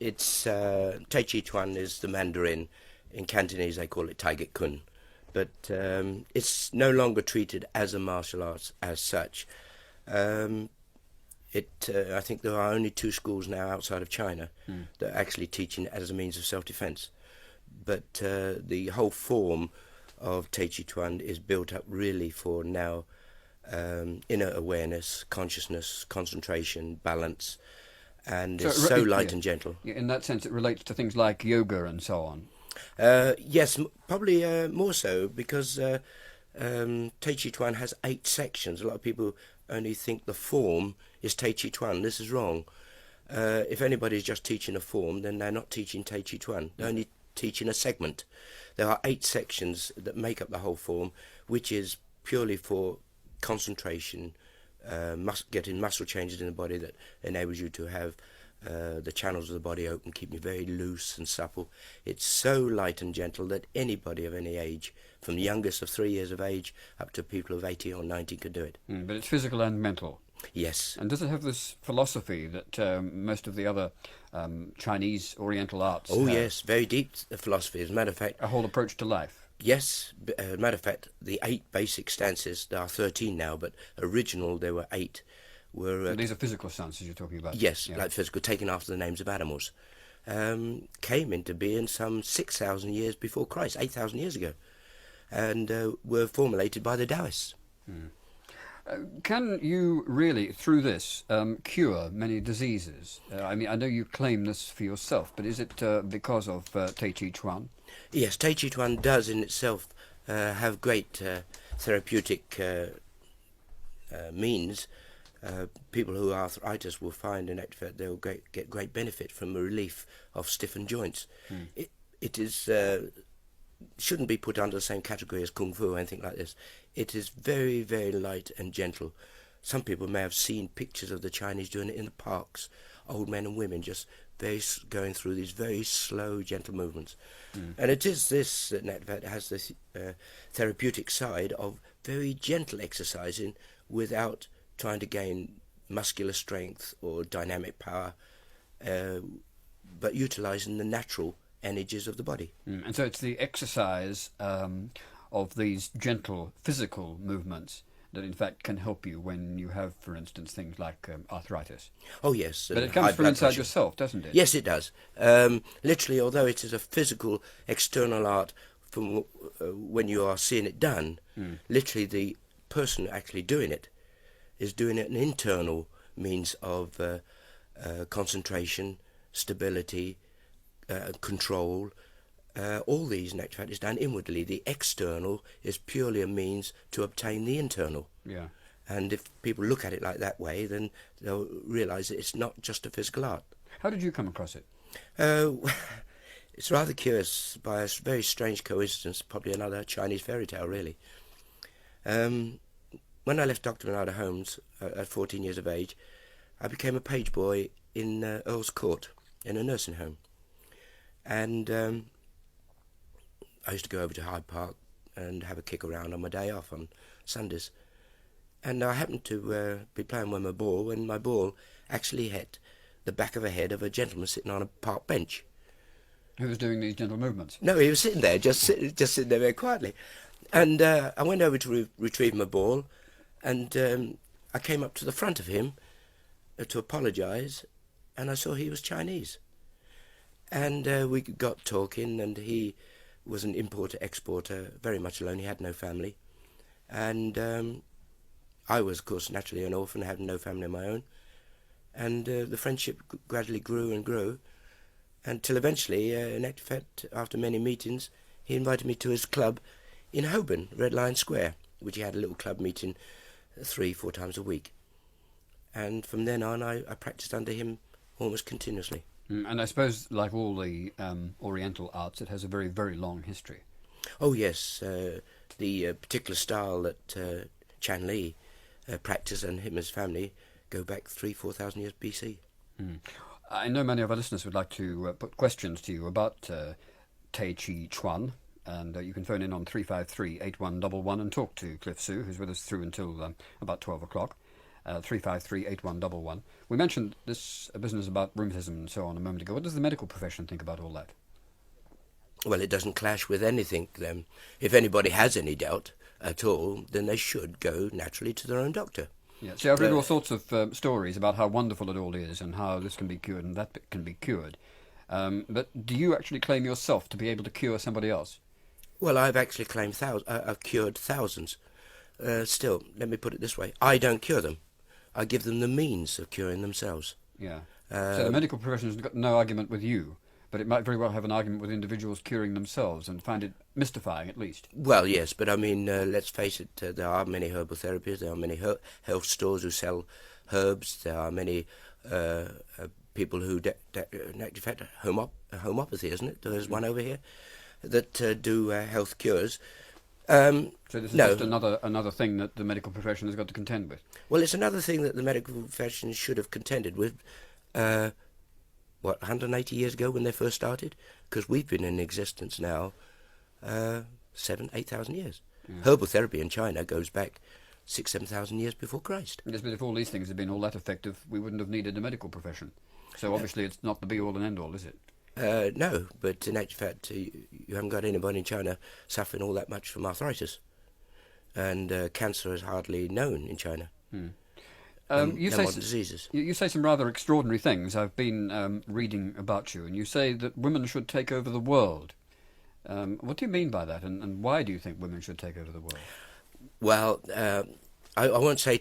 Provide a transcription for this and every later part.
It's Tai Chi Chuan is the Mandarin. In Cantonese, they call it Tai Git Kun, but it's no longer treated as a martial arts as such. Um, I think there are only two schools now outside of China that are actually teaching it as a means of self-defense. But the whole form of Tai Chi Chuan is built up really for now inner awareness, consciousness, concentration, balance, and So is so light yeah, and gentle. yeah, in that sense, it relates to things like yoga and so on. Yes, probably more so because Tai Chi Chuan has 8 sections. A lot of people only think the form is Tai Chi Chuan. This is wrong. If anybody's just teaching a form, then they're not teaching Tai Chi Chuan. They're only teaching a segment. There are 8 sections that make up the whole form, which is purely for concentration, getting muscle changes in the body that enables you to have the channels of the body open, keep you very loose and supple. It's so light and gentle that anybody of any age, from the youngest of 3 years of age up to people of 80 or 90, can do it. But it's physical and mental. Yes. And does it have this philosophy that most of the other Chinese Oriental arts Oh, have? yes. Very deep philosophy. As a matter of fact, A whole approach to life. yes. Matter of fact, the 8 basic stances, there are 13 now, but original there were 8. Were And these are physical stances you're talking about. yes, Yeah. like physical, taken after the names of animals. Came into being some 6,000 years before Christ, 8,000 years ago, and were formulated by the Taoists. Can you really, through this, cure many diseases? I mean, I know you claim this for yourself, but is it because of Tai Chi Chuan? Yes, Tai Chi Chuan does in itself have great therapeutic means. People who are arthritis will find in actual fact they'll get great benefit from the relief of stiffened joints. It is shouldn't be put under the same category as Kung Fu or anything like this. It is very, very light and gentle. Some people may have seen pictures of the Chinese doing it in the parks, old men and women just going through these very slow, gentle movements. And it is this that has this therapeutic side of very gentle exercising without trying to gain muscular strength or dynamic power, but utilizing the natural energies of the body. And so it's the exercise of these gentle physical movements that in fact can help you when you have, for instance, things like arthritis. Oh yes, But it high comes from blood inside pressure. yourself, doesn't it? Yes, it does. Literally, although it is a physical external art from when you are seeing it done, literally the person actually doing it is doing it an internal means of concentration, stability, control. All these in actual fact is done inwardly. The external is purely a means to obtain the internal. Yeah. And if people look at it like that way, then they'll realise that it's not just a physical art. How did you come across it? It's rather curious, by a very strange coincidence, probably another Chinese fairy tale, really. When I left Dr. Menard Holmes at 14 years of age, I became a page boy in Earl's Court in a nursing home. And I used to go over to Hyde Park and have a kick around on my day off on Sundays. And I happened to be playing with my ball when my ball actually hit the back of the head of a gentleman sitting on a park bench. Who was doing these gentle movements? No, he was sitting there, just sitting there very quietly. And I went over to retrieve my ball, and I came up to the front of him to apologise, and I saw he was Chinese. And we got talking, and he was an importer-exporter, very much alone. He had no family. And I was, of course, naturally an orphan, having no family of my own. And the friendship gradually grew and grew, until eventually, in fact, after many meetings, he invited me to his club in Holborn, Red Lion Square, which he had a little club meeting 3-4 times a week. And from then on, I practiced under him almost continuously. And I suppose, like all the Oriental arts, it has a very, very long history. Oh yes, the particular style that Chan Li practiced and him and his family go back 3,000-4,000 years BC. I know many of our listeners would like to put questions to you about Tai Chi Chuan, and you can phone in on 353-8111 and talk to Cliff Soo, who's with us through until about 12 o'clock. 353-8111. We mentioned this business about rheumatism and so on a moment ago. What does the medical profession think about all that? Well, it doesn't clash with anything. If anybody has any doubt at all, then they should go naturally to their own doctor. Yeah. See, I've read all sorts of stories about how wonderful it all is and how this can be cured and that bit can be cured. But do you actually claim yourself to be able to cure somebody else? Well, I've actually claimed I've cured thousands. Still, let me put it this way: I don't cure them. I give them the means of curing themselves. Yeah. So the medical profession has got no argument with you, but it might very well have an argument with individuals curing themselves and find it mystifying, at least. Well, yes, but I mean, let's face it, there are many herbal therapies, there are many health stores who sell herbs, there are many people who, in fact, homeopathy, isn't it? There's one over here that do health cures. So this is just another thing that the medical profession has got to contend with. Well, it's another thing that the medical profession should have contended with, 180 years ago when they first started? Because we've been in existence now 8,000 years. Yeah. Herbal therapy in China goes back 7,000 years before Christ. Yes, but if all these things had been all that effective, we wouldn't have needed a medical profession. So obviously it's not the be-all and end-all, is it? No, but in actual fact, you haven't got anybody in China suffering all that much from arthritis. And cancer is hardly known in China. You say diseases. You say some rather extraordinary things. I've been reading about you, and you say that women should take over the world. What do you mean by that, and why do you think women should take over the world? Well, I won't say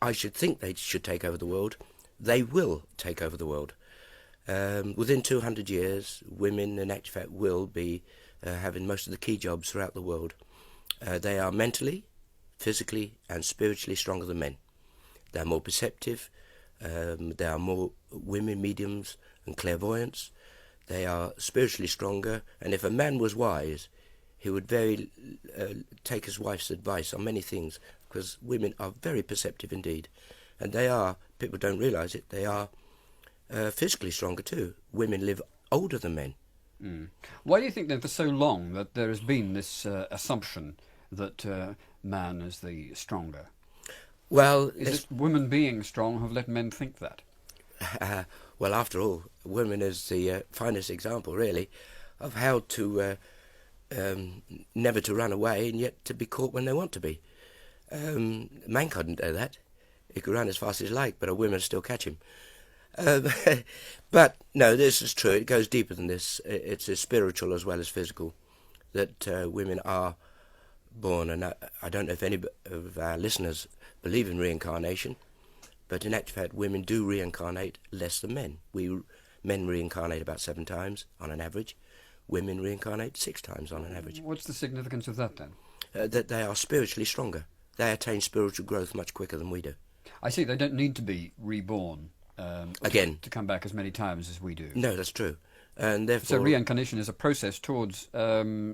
I should think they should take over the world. They will take over the world. Within 200 years, women, in actual fact, will be having most of the key jobs throughout the world. They are mentally, physically, and spiritually stronger than men. They're more perceptive. There are more women mediums and clairvoyants. They are spiritually stronger. And if a man was wise, he would take his wife's advice on many things, because women are very perceptive indeed. And they are, people don't realise it, they are physically stronger too. Women live older than men. Why do you think then for so long that there has been this assumption that man is the stronger? Well, is it women being strong have let men think that? Well, after all, women is the finest example, really, of how to never to run away and yet to be caught when they want to be. Man couldn't do that. He could run as fast as he liked, but a woman still catch him. But no, this is true. It goes deeper than this. It's as spiritual as well as physical. That women are born, and I don't know if any of our listeners believe in reincarnation, but in actual fact, women do reincarnate less than men. Men reincarnate about 7 times on an average. Women reincarnate 6 times on an average. What's the significance of that then? That they are spiritually stronger. They attain spiritual growth much quicker than we do. I see. They don't need to be reborn again to come back as many times as we do. No, that's true. And therefore, so reincarnation is a process towards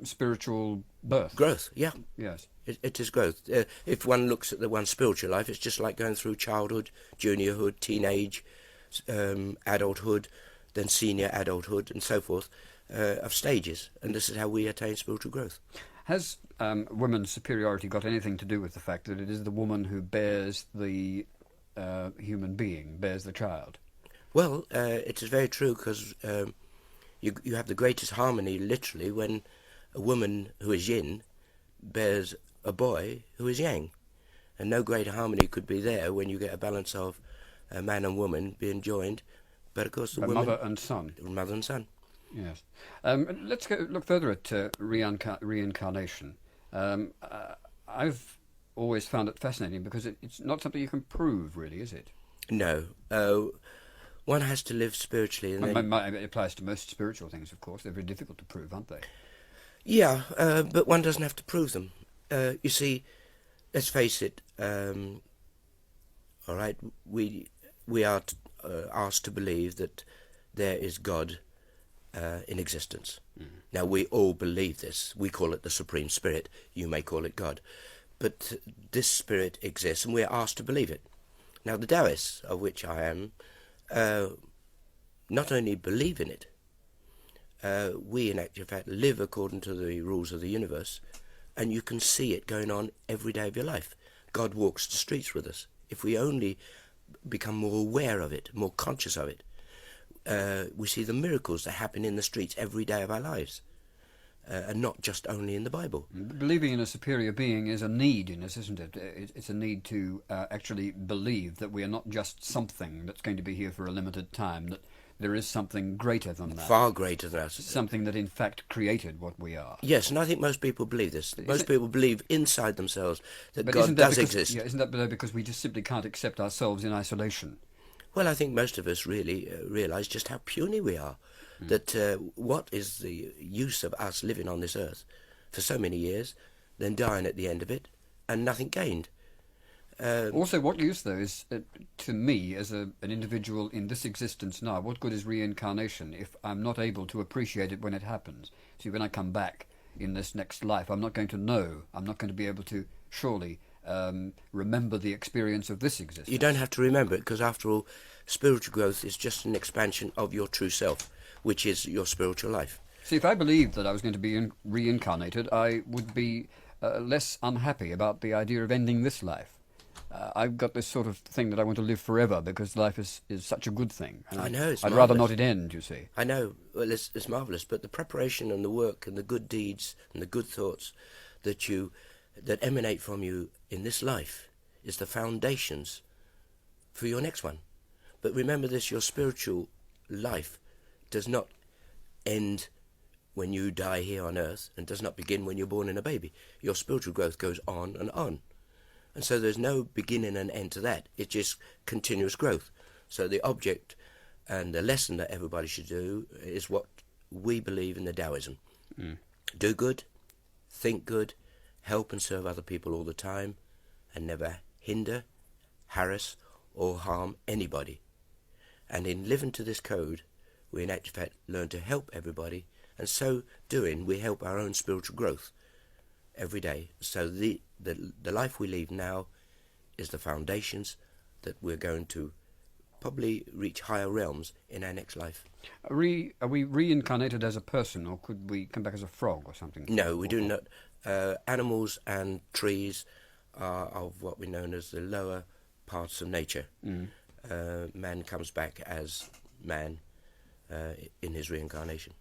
spiritual birth. Growth, yeah. Yes. It is growth. If one looks at one's spiritual life, it's just like going through childhood, juniorhood, teenage, adulthood, then senior adulthood, and so forth, of stages. And this is how we attain spiritual growth. Has women's superiority got anything to do with the fact that it is the woman who bears the human being, bears the child? Well, it is very true, because you have the greatest harmony, literally, when a woman who is yin bears a boy who is yang. And no greater harmony could be there when you get a balance of a man and woman being joined. But of course, the woman, mother and son. Mother and son. Yes. Let's look further at reincarnation. I've always found it fascinating because it's not something you can prove, really, is it? No. One has to live spiritually. And it applies to most spiritual things, of course. They're very difficult to prove, aren't they? Yeah, but one doesn't have to prove them. You see, let's face it, all right, we are asked to believe that there is God in existence. Now, we all believe this. We call it the Supreme Spirit. You may call it God. But this spirit exists, and we're asked to believe it. Now, the Taoists, of which I am, not only believe in it, we in actual fact live according to the rules of the universe, and you can see it going on every day of your life. God walks the streets with us. if we only become more aware of it, more conscious of it, we see the miracles that happen in the streets every day of our lives, and not just only in the Bible. Believing in a superior being is a need in us, isn't it? It's a need to actually believe that we are not just something that's going to be here for a limited time, that there is something greater than that. Far greater than us. Something that in fact created what we are. Yes, and I think most people believe this. Most people believe inside themselves that But God does exist. Yeah, isn't that because we just simply can't accept ourselves in isolation? Well, I think most of us really realise just how puny we are. That what is the use of us living on this earth for so many years, then dying at the end of it, and nothing gained? Also, what use, though, is to me as an individual in this existence now, what good is reincarnation if I'm not able to appreciate it when it happens? See, when I come back in this next life, I'm not going to know, I'm not going to be able to surely remember the experience of this existence. You don't have to remember it, because after all, spiritual growth is just an expansion of your true self, which is your spiritual life. See, if I believed that I was going to be reincarnated, I would be less unhappy about the idea of ending this life. I've got this sort of thing that I want to live forever because life is such a good thing. And I know, it's I'd marvellous. rather not it end, you see. I know, well, it's marvellous, but the preparation and the work and the good deeds and the good thoughts that emanate from you in this life is the foundations for your next one. But remember this, your spiritual life does not end when you die here on earth, and does not begin when you're born in a baby. Your spiritual growth goes on and on. And so there's no beginning and end to that. It's just continuous growth. So the object and the lesson that everybody should do is what we believe in the Taoism. Do good, think good, help and serve other people all the time, and never hinder, harass or harm anybody. And in living to this code, we in actual fact learn to help everybody, and so doing we help our own spiritual growth every day. So the life we lead now is the foundations that we're going to probably reach higher realms in our next life. Are we reincarnated as a person, or could we come back as a frog or something? No, we do not. Animals and trees are of what we know as the lower parts of nature. Man comes back as man in his reincarnation.